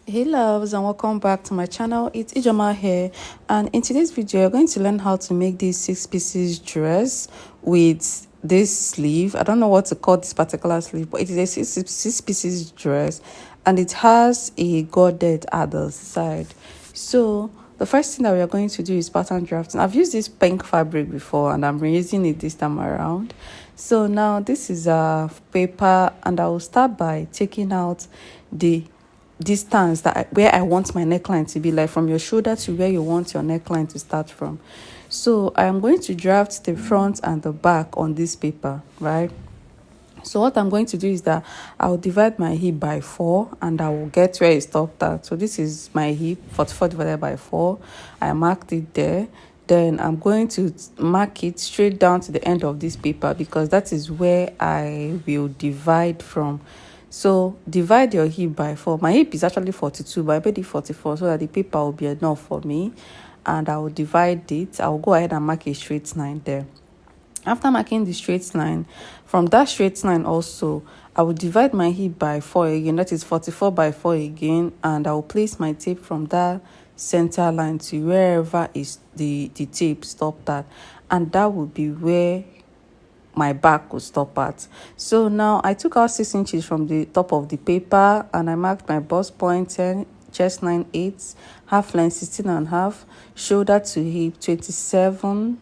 Hey loves, and welcome back to my channel. It's Ijoma here, and in today's video you're going to learn how to make this 6 pieces dress with this sleeve. I don't know what to call this particular sleeve, but it is a six pieces dress, and it has a godet at the side. So the first thing that we are going to do is pattern drafting. I've used this pink fabric before and I'm reusing it this time around. So now this is a paper, and I will start by taking out the distance where I want my neckline to be, like from your shoulder to where you want your neckline to start from. So I am going to draft the front and the back on this paper, right? So what I'm going to do is that I'll divide my hip by 4 and I will get where it stopped at. So this is my hip, 44 divided by 4. I marked it there. Then I'm going to mark it straight down to the end of this paper because that is where I will divide from. So divide your hip by 4. My hip is actually 42, but I made it 44 so that the paper will be enough for me. And I will divide it. I will go ahead and mark a straight line there. After marking the straight line, from that straight line also, I will divide my hip by 4 again. That is 44 by 4 again. And I will place my tape from that center line to wherever is the tape stopped at. And that will be where my back will stop at. So now I took out 6 inches from the top of the paper and I marked my bust point 10, chest 9 8, half length 16 and half, shoulder to hip 27,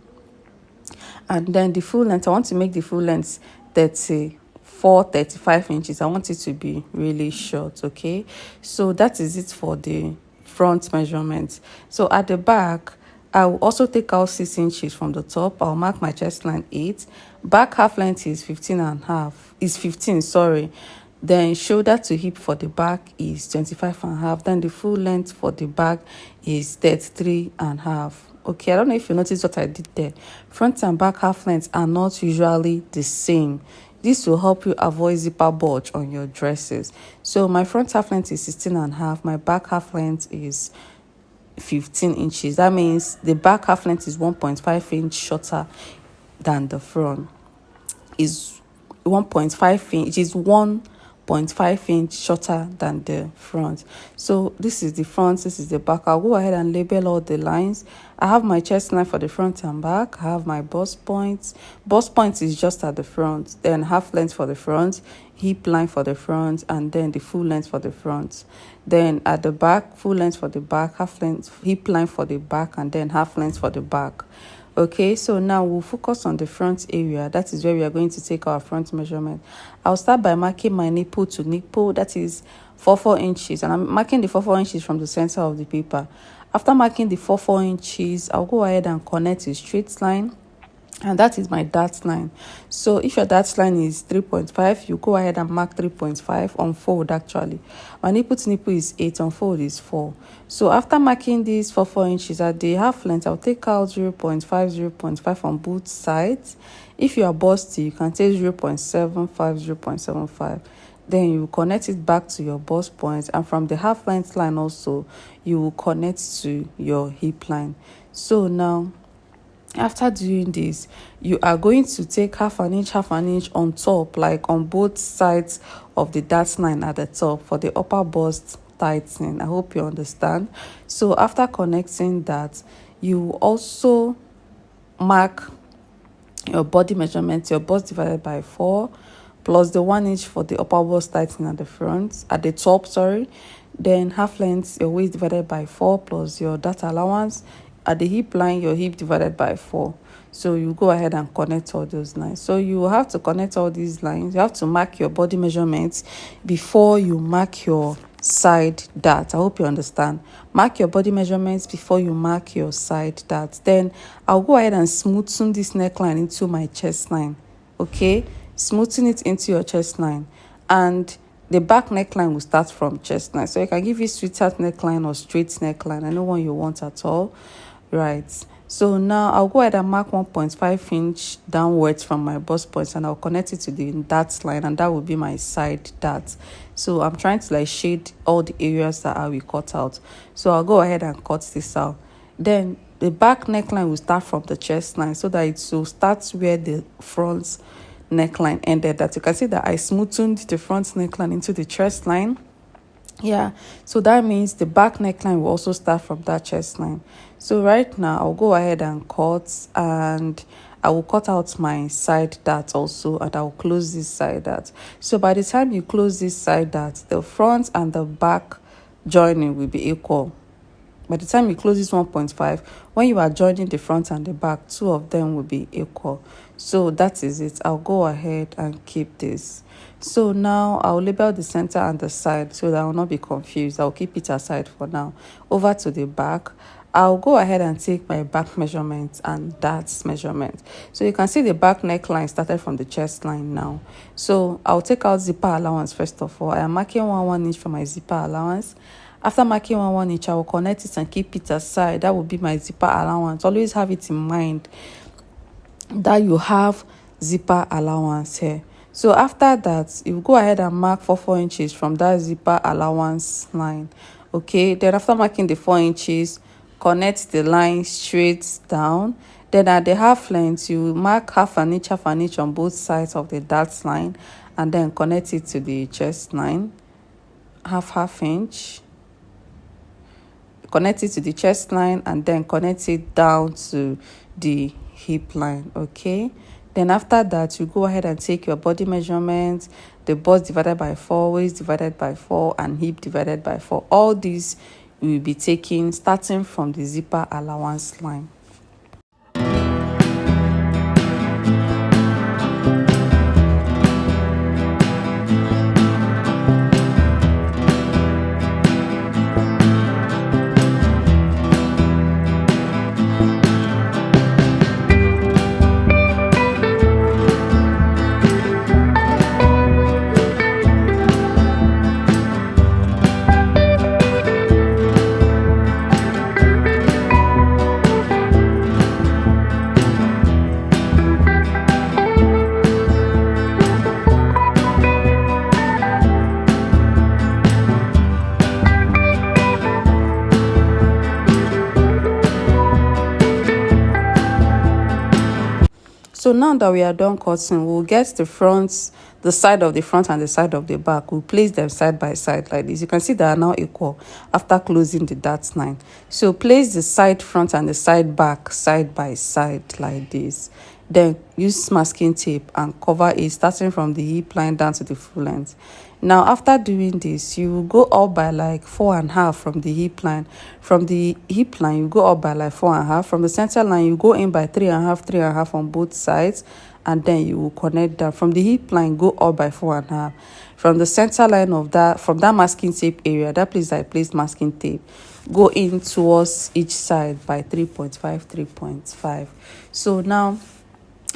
and then the full length, I want to make the full length 35 inches. I want it to be really short. Okay, so that is it for the front measurement. So at the back, I will also take out 6 inches from the top. I'll mark my chest line 8. Back half length is 15, sorry. Then shoulder to hip for the back is 25 and half. Then the full length for the back is 33 and half. Okay, I don't know if you noticed what I did there. Front and back half lengths are not usually the same. This will help you avoid zipper bulge on your dresses. So my front half length is 16 and half. My back half length is 15 inches. That means the back half length is 1.5 inch shorter than the front. Is 1.5 inch, it is 1.5 inch shorter than the front. So this is the front, this is the back. I'll go ahead and label all the lines. I have my chest line for the front and back. I have my bust points. Bust points is just at the front, then half length for the front, hip line for the front, and then the full length for the front. Then at the back, full length for the back, half length, hip line for the back, and then half length for the back. Okay, so now we'll focus on the front area. That is where we are going to take our front measurement. I'll start by marking my nipple to nipple. That is 4 inches, and I'm marking the 4 inches from the center of the paper. After marking the 4 inches, I'll go ahead and connect a straight line, and that is my dart line. So if your dart line is 3.5, you go ahead and mark 3.5 on fold. Actually, my nipple to nipple is 8, on fold is 4. So after marking these 4 inches at the half length, I'll take out 0.5 on both sides. If you are busty, you can take 0.75. Then you connect it back to your bust point, and from the half length line also you will connect to your hip line. So now after doing this, you are going to take half an inch on top, like on both sides of the dart line at the top for the upper bust tightening. I hope you understand. So after connecting that, you also mark your body measurement, your bust divided by 4 plus the 1 inch for the upper bust tightening at the front, at the top, sorry. Then half length, your waist divided by 4 plus your dart allowance. At the hip line, your hip divided by 4. So you go ahead and connect all those lines. So you have to connect all these lines. You have to mark your body measurements before you mark your side dart. I hope you understand. Mark your body measurements before you mark your side dart. Then I'll go ahead and smoothen this neckline into my chest line. Okay, smoothing it into your chest line, and the back neckline will start from chest line. So you can give it sweetheart neckline or straight neckline. I know one you want at all. Right, so now I'll go ahead and mark 1.5 inch downwards from my bust points, and I'll connect it to the dart line, and that will be my side dart. So I'm trying to like shade all the areas that I will cut out. So I'll go ahead and cut this out. Then the back neckline will start from the chest line so that it will start where the front neckline ended. That you can see that I smoothened the front neckline into the chest line. Yeah, so that means the back neckline will also start from that chest line. So right now I'll go ahead and cut, and I will cut out my side dart also, and I'll close this side dart. So by the time you close this side dart, the front and the back joining will be equal. By the time you close this 1.5, when you are joining the front and the back, two of them will be equal. So that is it. I'll go ahead and keep this. So now I'll label the center and the side so that I will not be confused. I'll keep it aside for now. Over to the back. I'll go ahead and take my back measurement and that's measurement. So you can see the back neckline started from the chest line now. So I'll take out zipper allowance first of all. I am marking 1 inch for my zipper allowance. After marking 1 inch, I will connect it and keep it aside. That will be my zipper allowance. Always have it in mind that you have zipper allowance here. So after that, you go ahead and mark 4 inches from that zipper allowance line. Okay, then after marking the 4 inches, connect the line straight down. Then at the half length, you mark half an inch on both sides of the dart line, and then connect it to the chest line, half inch. Connect it to the chest line and then connect it down to the hip line. Okay, then after that you go ahead and take your body measurement, the bust divided by 4, waist divided by 4, and hip divided by 4. All these you will be taking starting from the zipper allowance line. So now that we are done cutting, we'll get the front, the side of the front and the side of the back. We'll place them side by side like this. You can see they are now equal after closing the dart line. So place the side front and the side back side by side like this. Then use masking tape and cover it starting from the hip line down to the full length. Now after doing this, you will go up by like 4.5 from the hip line. From the hip line you go up by like 4.5. From the center line you go in by 3.5 on both sides, and then you will connect that. From the hip line go up by 4.5. From the center line of that, from that masking tape area, that place I placed masking tape, go in towards each side by 3.5. So now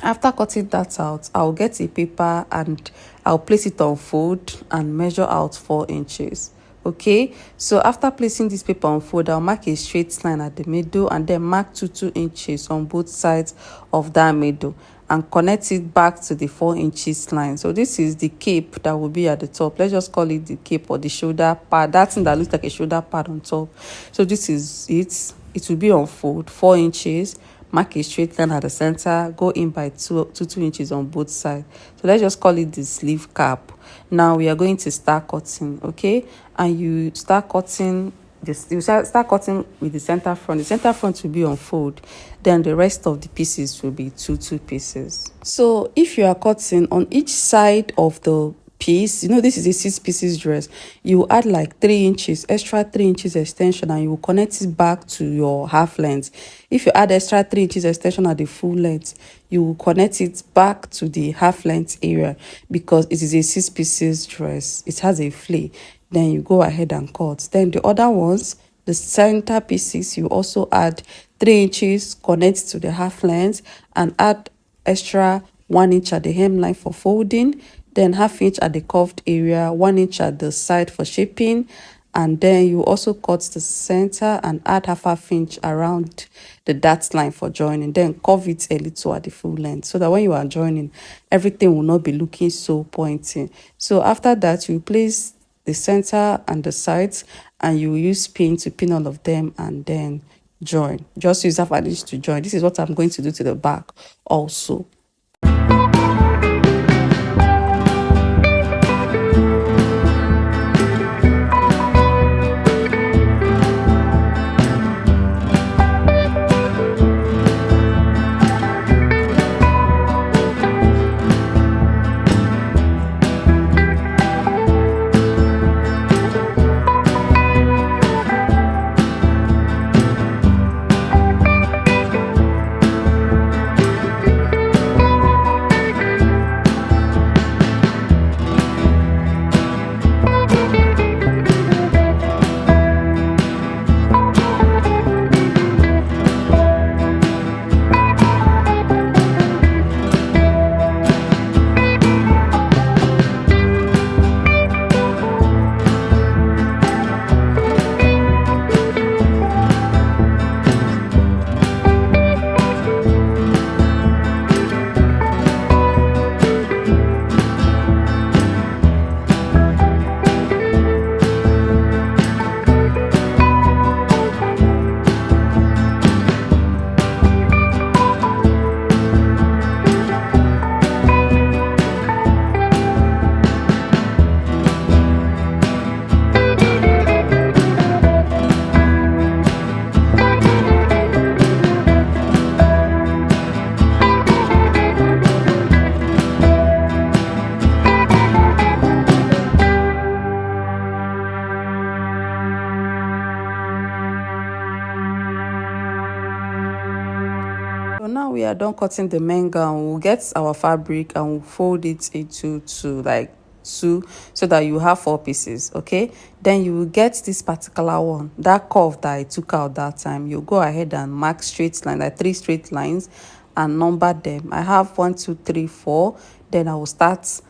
after cutting that out, I'll get a paper and I'll place it on fold and measure out 4 inches. Okay, so after placing this paper on fold, I'll mark a straight line at the middle and then mark 2 inches on both sides of that middle and connect it back to the 4 inches line. So this is the cape that will be at the top. Let's just call it the cape or the shoulder pad, that thing that looks like a shoulder pad on top. So this is it. It will be on fold 4 inches. Mark a straight line at the center, go in by 2 inches on both sides. So let's just call it the sleeve cap. Now we are going to start cutting. Okay, and you start cutting this, you start cutting with the center front. The center front will be on fold, then the rest of the pieces will be two pieces. So if you are cutting on each side of the piece, you know this is a 6 pieces dress, you add like 3 inches extra, 3 inches extension, and you will connect it back to your half length. If you add extra 3 inches extension at the full length, you will connect it back to the half length area because it is a 6 pieces dress, it has a flay. Then you go ahead and cut. Then the other ones, the center pieces, you also add 3 inches, connect to the half length, and add extra 1 inch at the hemline for folding, then half inch at the curved area, 1 inch at the side for shaping, and then you also cut the center and add half inch around the dart line for joining. Then curve it a little at the full length so that when you are joining, everything will not be looking so pointy. So after that, you place the center and the sides, and you use pin to pin all of them and then join. Just use half an inch to join. This is what I'm going to do to the back also. now we are done cutting the main gown. We'll get our fabric and we'll fold it into two, so that you have 4 pieces. Okay, then you will get this particular one, that curve that I took out that time. You go ahead and mark straight line, like 3 straight lines, and number them. I have 1, 2, 3, 4. Then I will start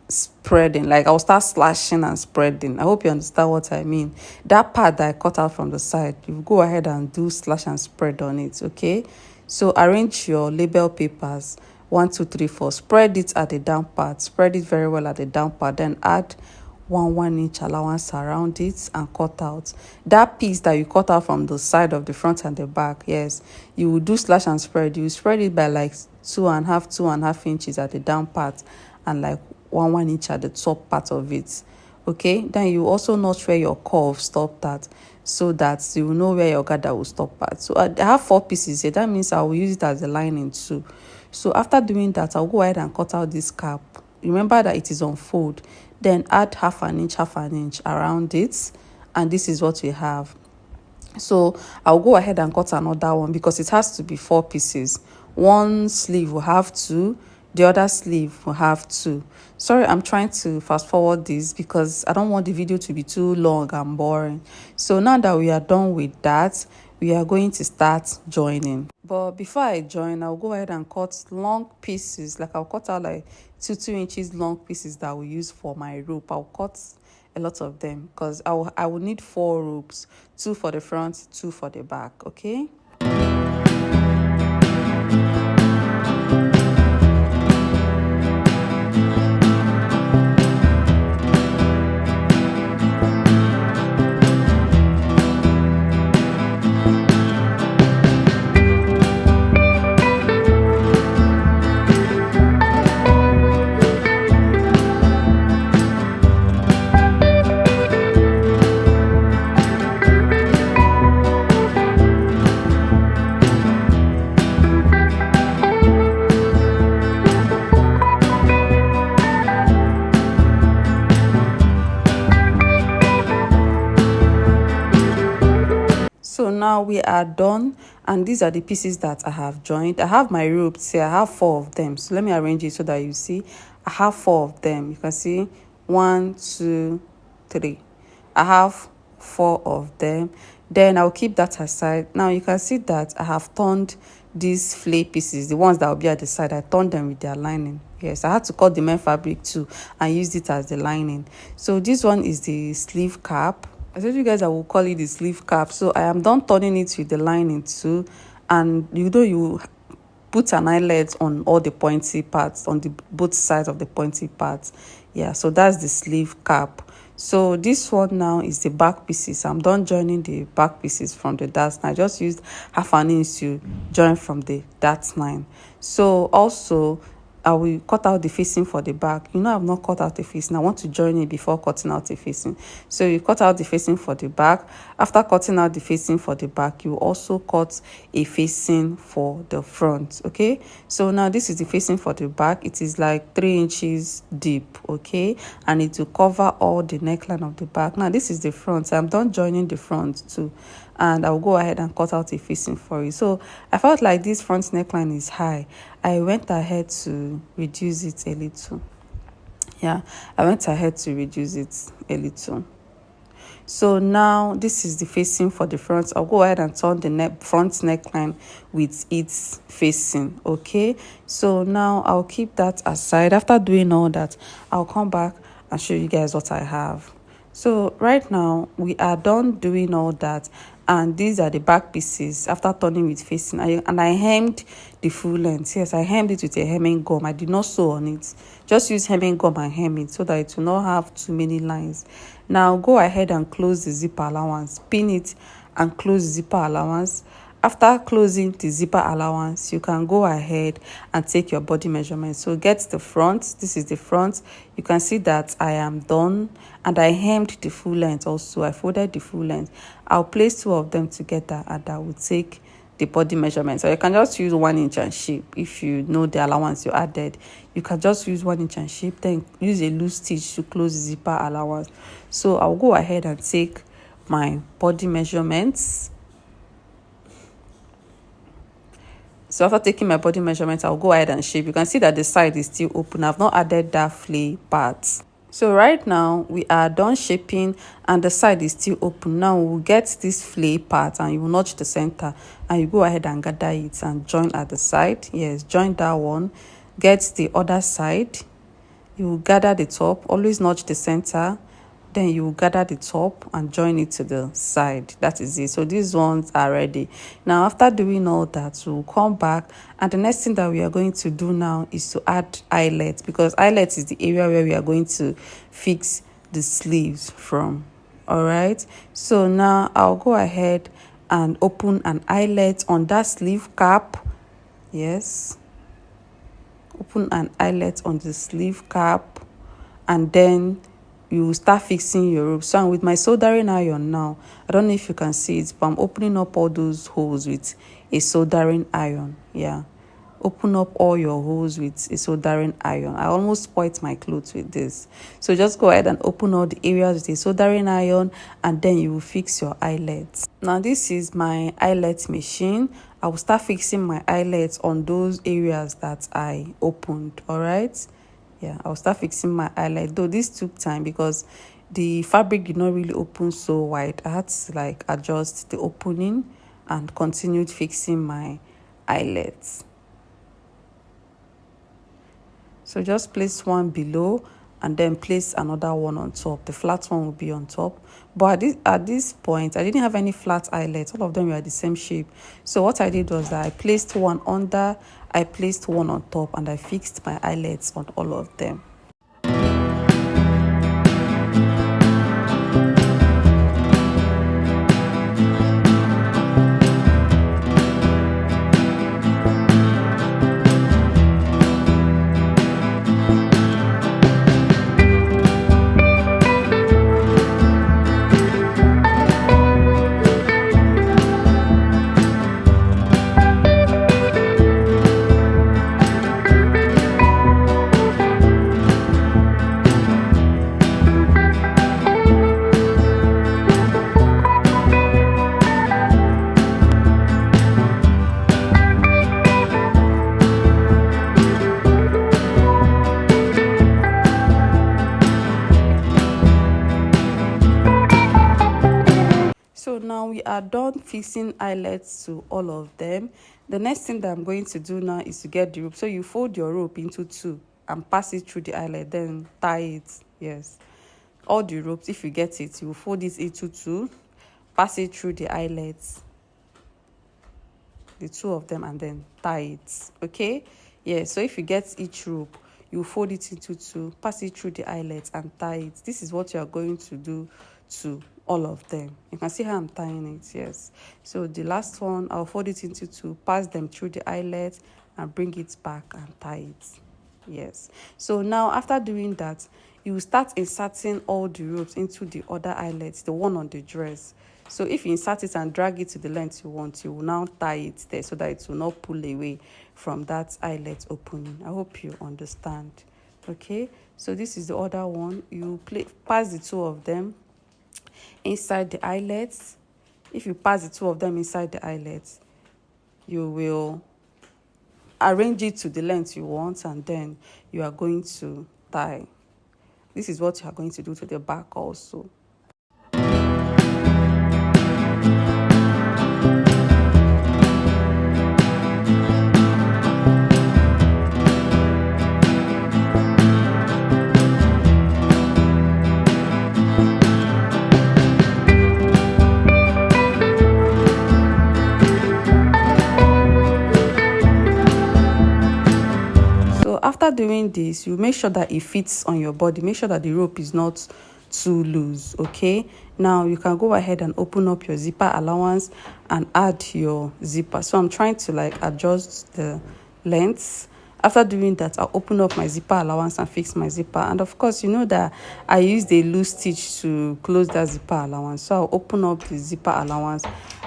spreading, like I'll start slashing and spreading. I hope you understand what I mean. That part that I cut out from the side, you go ahead and do slash and spread on it. Okay, so arrange your label papers 1, 2, 3, 4. Spread it at the down part, spread it very well at the down part, then add 1 inch allowance around it and cut out that piece that you cut out from the side of the front and the back. Yes, you will do slash and spread. You spread it by like 2.5 inches at the down part, and like 1 inch at the top part of it. Okay, then you also note where your curve stopped at, so that you will know where your gather will stop at. So I have 4 pieces here. That means I will use it as a lining too. So after doing that, I'll go ahead and cut out this cap. Remember that it is on fold. Then add half an inch around it, and this is what we have. So I'll go ahead and cut another one, because it has to be 4 pieces. One sleeve will have 2, the other sleeve will have 2. Sorry, I'm trying to fast forward this because I don't want the video to be too long and boring. So now that we are done with that, we are going to start joining. But before I join, I'll go ahead and cut long pieces. Like I'll cut out like 2 inches long pieces that I will use for my rope. I'll cut a lot of them because I will need 4 ropes, 2 for the front, 2 for the back. Okay. So now we are done, and these are the pieces that I have joined. I have my ropes here. I have 4 of them. So let me arrange it so that you see. I have 4 of them. You can see 1, 2, 3. I have 4 of them. Then I'll keep that aside. Now you can see that I have turned these flay pieces, the ones that will be at the side. I turned them with their lining. Yes, I had to cut the main fabric too and use it as the lining. So this one is the sleeve cap. I told you guys I will call it the sleeve cap. So I am done turning it with the lining too. And you put an eyelet on all the pointy parts, on the both sides of the pointy parts. Yeah, so that's the sleeve cap. So this one now is the back pieces. I'm done joining the back pieces from the dart. I just used half an inch to join from the dart line. So also I will cut out the facing for the back. I've not cut out the facing. I want to join it before cutting out the facing. So you cut out the facing for the back. After cutting out the facing for the back, you also cut a facing for the front. Okay, so now this is the facing for the back. It is like 3 inches deep. Okay, and it will cover all the neckline of the back. Now this is the front. So I'm done joining the front too, and I'll go ahead and cut out a facing for it. So I felt like this front neckline is high. I went ahead to reduce it a little. Yeah, I went ahead to reduce it a little. So now this is the facing for the front. I'll go ahead and turn the front neckline with its facing. Okay, so now I'll keep that aside. After doing all that, I'll come back and show you guys what I have. So right now we are done doing all that, and these are the back pieces after turning with facing. I hemmed the full length. Yes, I hemmed it with a hemming gum. I did not sew on it. Just use hemming gum and hem it so that it will not have too many lines. Now go ahead and close the zipper allowance. Pin it and close the zipper allowance. After closing the zipper allowance, you can go ahead and take your body measurement. So get the front. This is the front. You can see that I am done, and I hemmed the full length also. I folded the full length. I'll place 2 of them together, and I will take the body measurement. So you can just use 1 inch and shape. If you know the allowance you added, you can just use 1 inch and shape, then use a loose stitch to close the zipper allowance. So I'll go ahead and take my body measurements. So after taking my body measurement, I'll go ahead and shape. You can see that the side is still open. I've not added that flay part. So right now we are done shaping and the side is still open. Now we'll get this flay part and you will notch the center and you go ahead and gather it and join at the side. Yes, join that one. Get the other side. You will gather the top. Always notch the center. Then you will gather the top and join it to the side. That is it. So these ones are ready. Now after doing all that, we'll come back and the next thing that we are going to do now is to add eyelets, because eyelets is the area where we are going to fix the sleeves from. All right, so now I'll go ahead and open an eyelet on that sleeve cap. Yes, open an eyelet on the sleeve cap and then you start fixing your rope. So I'm with my soldering iron now. I don't know if you can see it, but I'm opening up all those holes with a soldering iron. Yeah, open up all your holes with a soldering iron. I almost spoiled my clothes with this. So just go ahead and open all the areas with a soldering iron and then you will fix your eyelets. Now this is my eyelet machine. I will start fixing my eyelets on those areas that I opened. All right. Yeah, I'll start fixing my eyelet, though this took time because the fabric did not really open so wide. I had to like adjust the opening and continued fixing my eyelets. So just place one below and then place another one on top. The flat one will be on top. But at this point, I didn't have any flat eyelets. All of them were the same shape. So what I did was that I placed one under, I placed one on top, and I fixed my eyelets on all of them. So now we are done fixing eyelets to all of them. The next thing that I'm going to do now is to get the rope. So you fold your rope into two and pass it through the eyelet, then tie it. Yes, all the ropes, if you get it, you fold it into two, pass it through the eyelets, the two of them, and then tie it. Okay, yeah, so if you get each rope, you fold it into two, pass it through the eyelets and tie it. This is what you are going to do to all of them. You can see how I'm tying it. Yes, so the last one, I'll fold it into two, pass them through the eyelet and bring it back and tie it. Yes, so now after doing that, you will start inserting all the ropes into the other eyelets, the one on the dress. So if you insert it and drag it to the length you want, you will now tie it there so that it will not pull away from that eyelet opening. I hope you understand. Okay, so this is the other one. You pass the two of them inside the eyelets. If you pass the two of them inside the eyelets, you will arrange it to the length you want and then you are going to tie. This is what you are going to do to the back also. After doing this, you make sure that it fits on your body. Make sure that the rope is not too loose. Okay, now you can go ahead and open up your zipper allowance and add your zipper. So I'm trying to like adjust the lengths. After doing that, I'll open up my zipper allowance and fix my zipper. And of course, you know that I used a loose stitch to close that zipper allowance. So I'll open up the zipper allowance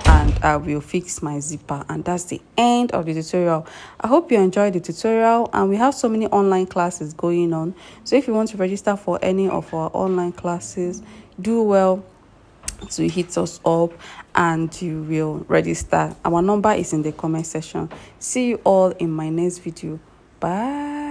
and I will fix my zipper. And that's the end of the tutorial. I hope you enjoyed the tutorial, and we have so many online classes going on. So if you want to register for any of our online classes, do well to hit us up and you will register. Our number is in the comment section. See you all in my next video. Bye.